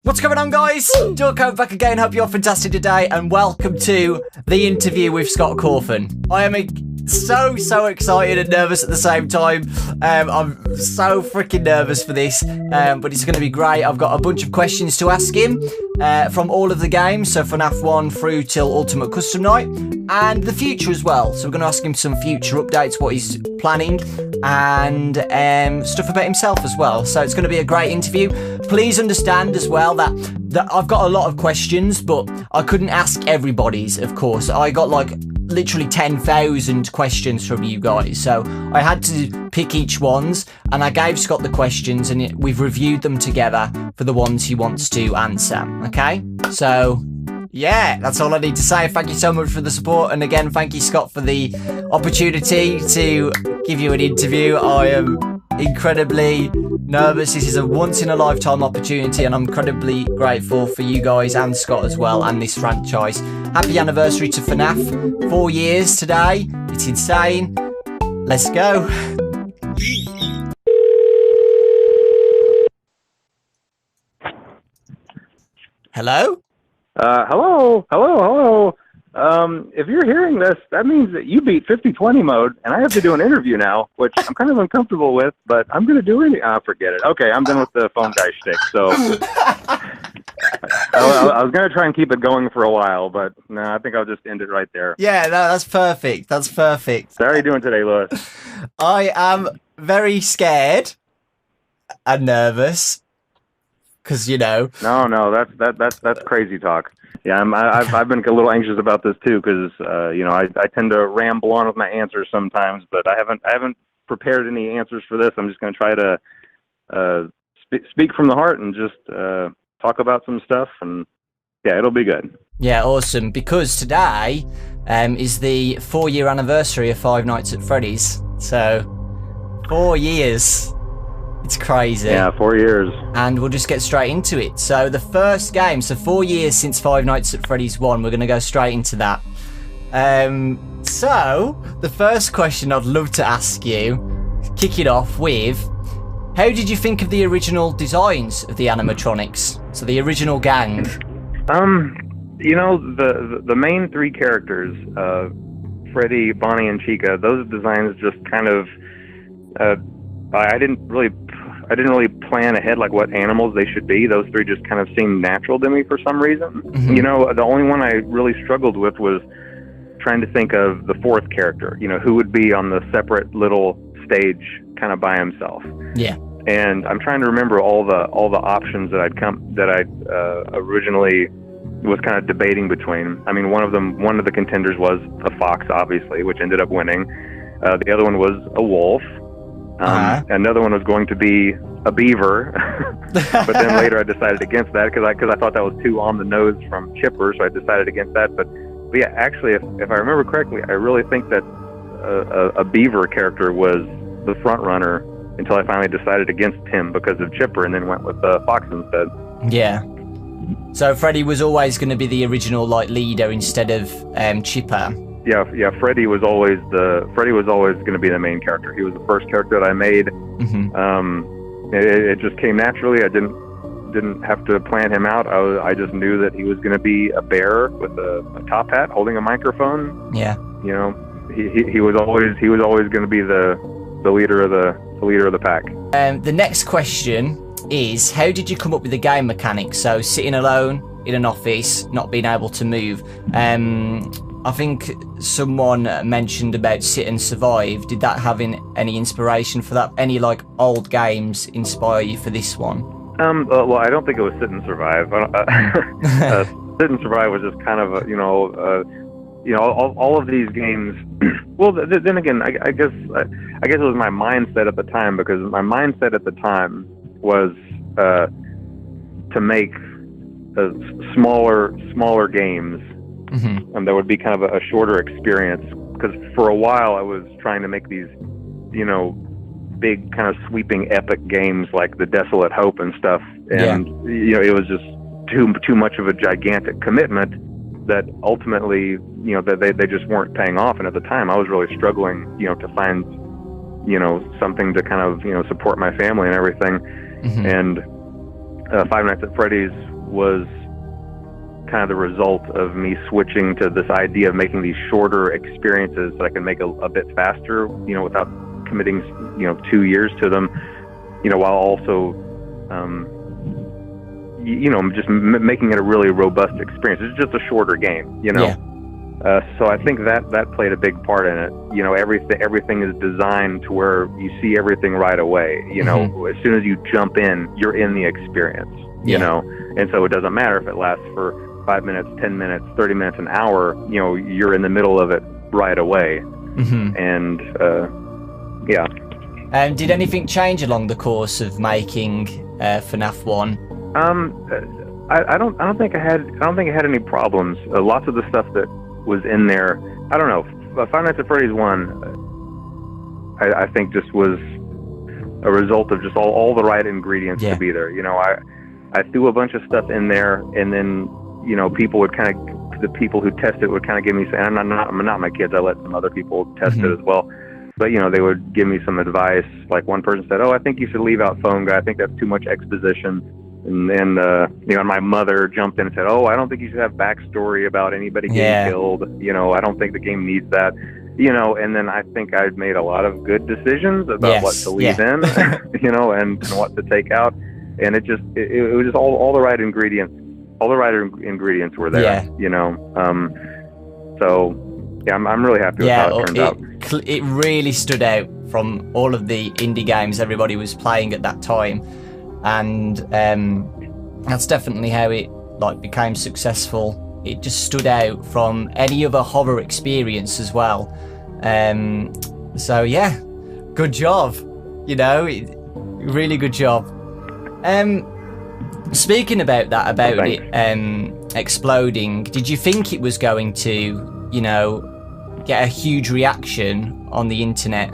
What's going on, guys? Dawko back again. Hope you're fantastic today, and welcome to the interview with Scott Cawthon. I am so excited and nervous at the same time. I'm so freaking nervous for this, but it's going to be great. I've got a bunch of questions to ask him from all of the games, so FNaF 1 through till Ultimate Custom Night, and the future as well. So we're going to ask him some future updates, what he's planning, and stuff about himself as well. So it's going to be a great interview. Please understand as well that I've got a lot of questions, but I couldn't ask everybody's, of course. I got like literally 10,000 questions from you guys, so I had to pick each ones, and I gave Scott the questions, and we've reviewed them together for the ones he wants to answer. Okay, so yeah, that's all I need to say. Thank you so much for the support, and again, thank you, Scott, for the opportunity to give you an interview. I am incredibly nervous. This is a once-in-a-lifetime opportunity, and I'm incredibly grateful for you guys and Scott as well, and this franchise. Happy anniversary to FNaF. 4 years today. It's insane. Let's go. Hello? Hello. If you're hearing this, that means that you beat 50-20 mode, and I have to do an interview now, which I'm kind of uncomfortable with, but I'm going to do it. Forget it. Okay, I'm done with the phone guy shtick, so I was going to try and keep it going for a while, but no, I think I'll just end it right there. Yeah, that's perfect. That's perfect. So how are you doing today, Lewis? I am very scared and nervous, because, you know. No, that's crazy talk. Yeah, I've been a little anxious about this too, because I tend to ramble on with my answers sometimes, but I haven't prepared any answers for this. I'm just going to try to speak from the heart and just talk about some stuff, and yeah, it'll be good. Yeah, awesome. Because today is the 4-year anniversary of Five Nights at Freddy's. So 4 years. It's crazy. Yeah, 4 years. And we'll just get straight into it. So the first game, so 4 years since Five Nights at Freddy's 1, we're going to go straight into that. So the first question I'd love to ask you, kick it off with, how did you think of the original designs of the animatronics? So the original gang. The main three characters, Freddy, Bonnie, and Chica, those designs just kind of, I didn't really plan ahead like what animals they should be. Those three just kind of seemed natural to me for some reason. Mm-hmm. The only one I really struggled with was trying to think of the fourth character, who would be on the separate little stage kind of by himself. Yeah. And I'm trying to remember all the options that I originally was kind of debating between. I mean, one of the contenders was a fox, obviously, which ended up winning. The other one was a wolf. Another one was going to be a beaver, but then later I decided against that because I thought that was too on the nose from Chipper, so I decided against that. But yeah, actually, if I remember correctly, I really think that a beaver character was the front runner until I finally decided against him because of Chipper, and then went with the fox instead. Yeah. So Freddy was always going to be the original leader instead of Chipper. Yeah. Freddy was always going to be the main character. He was the first character that I made. Mm-hmm. It just came naturally. I didn't have to plan him out. I just knew that he was going to be a bear with a top hat, holding a microphone. Yeah. He was always going to be the leader of the pack. The next question is, how did you come up with the game mechanics? So sitting alone in an office, not being able to move. I think someone mentioned about Sit and Survive. Did that have any inspiration for that? Any old games inspire you for this one? Well, I don't think it was Sit and Survive. Sit and Survive was just kind of all of these games. Well, then again, I guess it was my mindset at the time, because my mindset at the time was to make smaller games. Mm-hmm. And that would be kind of a shorter experience, because for a while I was trying to make these, big kind of sweeping epic games like The Desolate Hope and stuff, and it was just too much of a gigantic commitment that ultimately that they just weren't paying off. And at the time I was really struggling to find something to kind of support my family and everything. Mm-hmm. And Five Nights at Freddy's was kind of the result of me switching to this idea of making these shorter experiences that I can make a bit faster, without committing, 2 years to them, while also, just making it a really robust experience. It's just a shorter game, Yeah. So I think that played a big part in it. Everything is designed to where you see everything right away. As soon as you jump in, you're in the experience. And so it doesn't matter if it lasts for 5 minutes, 10 minutes, 30 minutes, an hour. You're in the middle of it right away. And yeah. Did anything change along the course of making FNaF 1? I don't think I had any problems. Lots of the stuff that was in there, I don't know. Five Nights at Freddy's 1, I think just was a result of just all the right ingredients to be there. I threw a bunch of stuff in there, and then people would the people who test it would kind of give me, and I'm not my kids. I let some other people test it as well. But they would give me some advice. Like one person said, "Oh, I think you should leave out phone guy. I think that's too much exposition." And then, my mother jumped in and said, "Oh, I don't think you should have backstory about anybody getting killed. I don't think the game needs that." And then I think I've made a lot of good decisions about what to leave in, and what to take out. And it was just all the right ingredients. All the right ingredients were there. So yeah, I'm really happy with how it turned out. It really stood out from all of the indie games everybody was playing at that time. And that's definitely how it became successful. It just stood out from any other horror experience as well. So yeah, good job. Really good job. Speaking about that, about it exploding, did you think it was going to, get a huge reaction on the internet?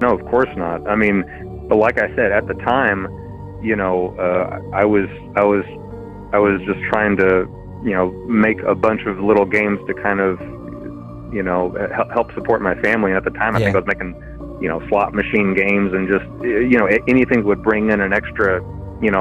No, of course not. I mean, but like I said, at the time, I was just trying to, make a bunch of little games to kind of, help support my family. And at the time, I think I was making, slot machine games and just, anything would bring in an extra, $40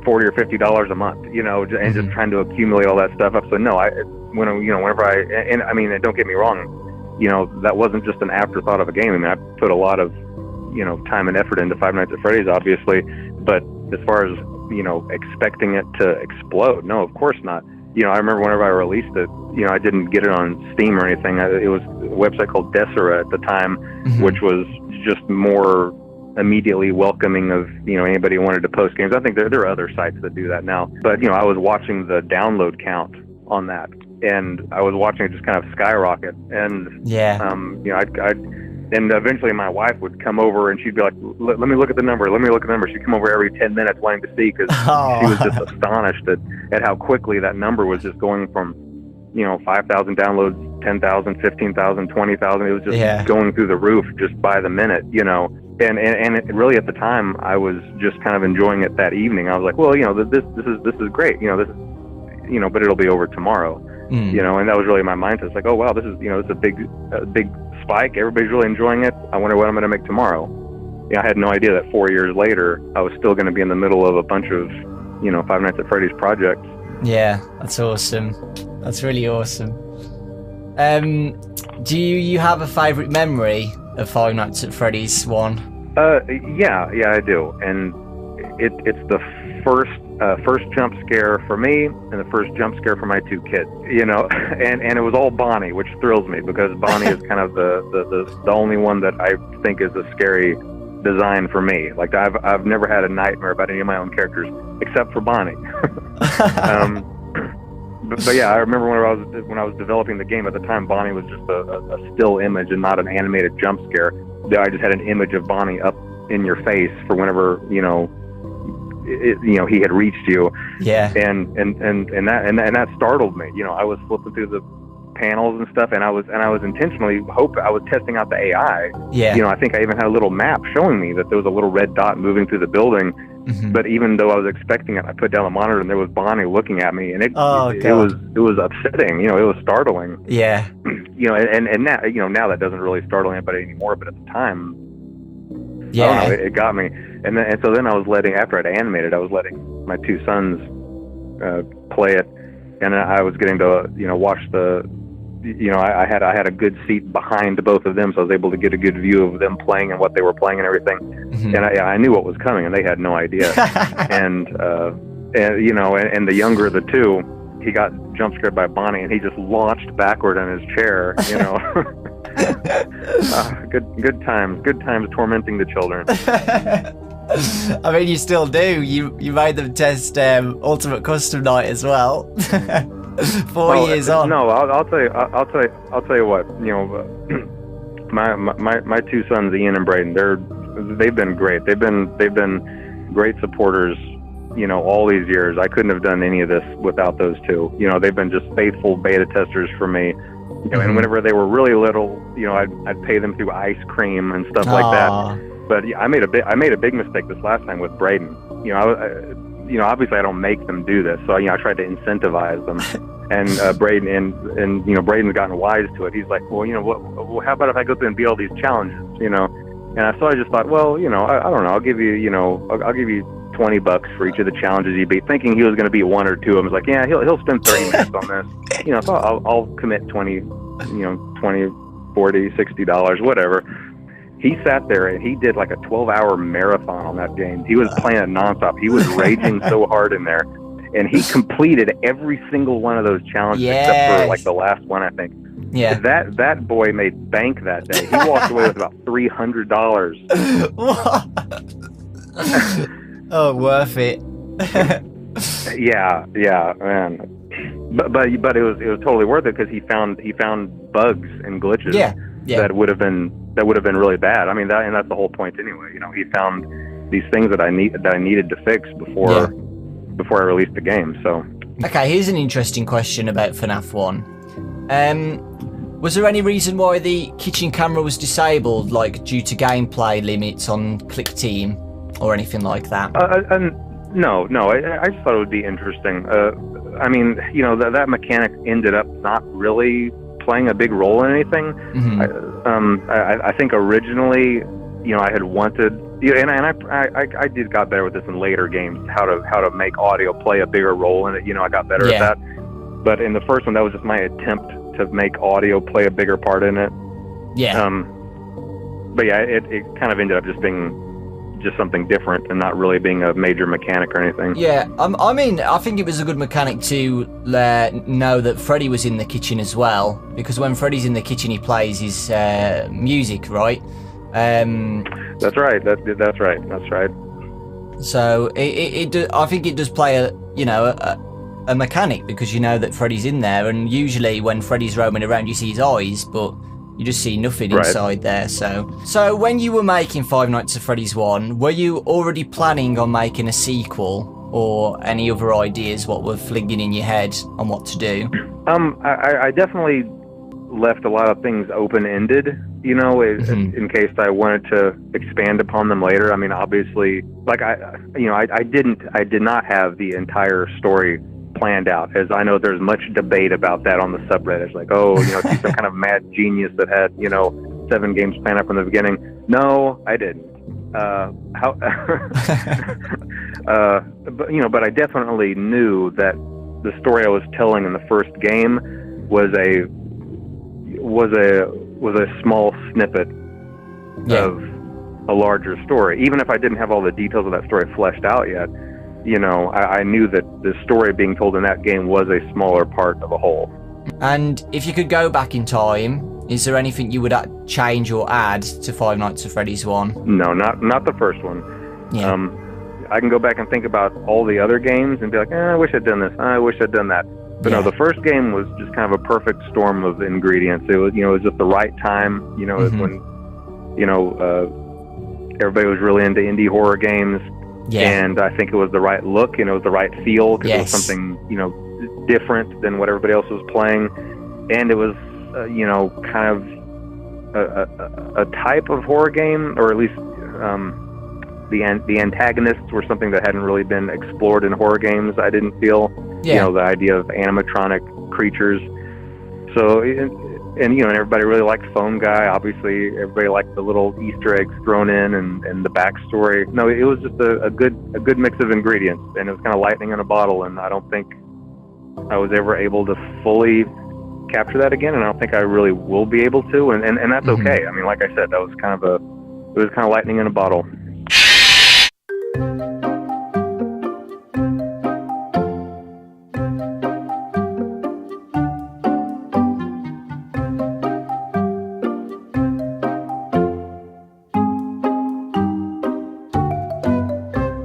or $50 a month, and just trying to accumulate all that stuff up. So no, whenever I mean, don't get me wrong, that wasn't just an afterthought of a game. I mean, I put a lot of, time and effort into Five Nights at Freddy's, obviously, but as far as, expecting it to explode, no, of course not. I remember whenever I released it, I didn't get it on Steam or anything. It was a website called Desera at the time, which was just more immediately welcoming of, anybody who wanted to post games. I think there are other sites that do that now. But, I was watching the download count on that, and I was watching it just kind of skyrocket. And, and eventually my wife would come over and she'd be like, let me look at the number. She'd come over every 10 minutes wanting to see, because she was just astonished at how quickly that number was just going from, 5,000 downloads, 10,000, 15,000, 20,000. It was just going through the roof just by the minute, And it really, at the time, I was just kind of enjoying it that evening. I was like, well, this is great. This is, but it'll be over tomorrow. And that was really my mindset. It's like, oh wow, this is a big spike. Everybody's really enjoying it. I wonder what I'm going to make tomorrow. I had no idea that 4 years later I was still going to be in the middle of a bunch of Five Nights at Freddy's projects. Yeah, that's awesome. That's really awesome. Do you have a favorite memory of Five Nights at Freddy's 1? Yeah, I do. And it's the first jump scare for me and the first jump scare for my two kids, and it was all Bonnie, which thrills me, because Bonnie is kind of the only one that I think is a scary design for me. Like, I've never had a nightmare about any of my own characters except for Bonnie. But yeah, I remember when I was developing the game at the time, Bonnie was just a still image and not an animated jump scare. I just had an image of Bonnie up in your face for whenever he had reached you. Yeah. And that startled me. I was flipping through the panels and stuff, and I was intentionally I was testing out the AI. Yeah. I think I even had a little map showing me that there was a little red dot moving through the building. But even though I was expecting it, I put down the monitor and there was Bonnie looking at me, and it was upsetting. It was startling. Yeah. And now, now that doesn't really startle anybody anymore, but at the time, I don't know, it got me. And so then I was letting, after I'd animated, I was letting my two sons play it, and I was getting to watch the. I had a good seat behind both of them, so I was able to get a good view of them playing and what they were playing and everything. Mm-hmm. And I knew what was coming, and they had no idea. and the younger of the two, he got jump scared by Bonnie, and he just launched backward in his chair. Good times tormenting the children. I mean, you still do. You made them test Ultimate Custom Night as well. 4 years on. No, I'll tell you what. My two sons, Ian and Braden, they've been great. They've been great supporters. All these years, I couldn't have done any of this without those two. They've been just faithful beta testers for me. And whenever they were really little, I'd pay them through ice cream and stuff like that. But I made a big mistake this last time with Braden. Obviously I don't make them do this, so I tried to incentivize them. And Braden and Braden's gotten wise to it. He's like, well, how about if I go through and beat all these challenges, And so I just thought, well, I don't know, I'll give you, I'll give you $20 for each of the challenges you beat, thinking he was going to beat one or two of them. I was like, yeah, he'll spend 30 minutes on this, so I'll commit 20, 40, $60, whatever. He sat there and he did like a 12-hour marathon on that game. He was playing it nonstop. He was raging so hard in there, and he completed every single one of those challenges except for like the last one, I think. Yeah. That boy made bank that day. He walked away with about $300. Oh, worth it. yeah, man. But it was totally worth it because he found bugs and glitches that would have been really bad. I mean, that's the whole point anyway. He found these things that I needed to fix before I released the game. So okay, here's an interesting question about FNaF 1. Was there any reason why the kitchen camera was disabled, like due to gameplay limits on Click Team or anything like that? No. I just thought it would be interesting. I mean, that mechanic ended up not really playing a big role in anything. Mm-hmm. I think originally, I had wanted, and I got better with this in later games, how to make audio play a bigger role in it. I got better at that. But in the first one, that was just my attempt to make audio play a bigger part in it. Yeah. But yeah, it kind of ended up just being just something different and not really being a major mechanic or anything. Yeah, I mean, I think it was a good mechanic to know that Freddy was in the kitchen as well, because when Freddy's in the kitchen, he plays his music, right? That's right. That's right. So I think it does play a mechanic, because you know that Freddy's in there, and usually when Freddy's roaming around, you see his eyes, but you just see nothing inside there. So when you were making Five Nights at Freddy's 1, were you already planning on making a sequel, or any other ideas what were flinging in your head on what to do? I definitely left a lot of things open-ended, in case I wanted to expand upon them later. I mean, obviously, like I did not have the entire story planned out, as I know there's much debate about that on the subreddit. Like, he's some kind of mad genius that had 7 games planned out from the beginning. No, I didn't. But I definitely knew that the story I was telling in the first game was a small snippet of a larger story. Even if I didn't have all the details of that story fleshed out yet, I knew that the story being told in that game was a smaller part of a whole. And if you could go back in time, is there anything you would change or add to Five Nights at Freddy's 1? No, not the first one. Yeah. I can go back and think about all the other games and be like, I wish I'd done this. I wish I'd done that. But no, the first game was just kind of a perfect storm of ingredients. It was, it was just the right time. It was when, everybody was really into indie horror games. Yeah. And I think it was the right look, and it was the right feel, because it was something, different than what everybody else was playing. And it was, kind of a type of horror game, or at least the antagonists were something that hadn't really been explored in horror games, I didn't feel. The idea of animatronic creatures. So and you know, and everybody really liked Foam Guy. Obviously, everybody liked the little Easter eggs thrown in and the backstory. No, it was just a good mix of ingredients, and it was kind of lightning in a bottle. And I don't think I was ever able to fully capture that again, and I don't think I really will be able to. And that's okay. I mean, like I said, that was kind of lightning in a bottle.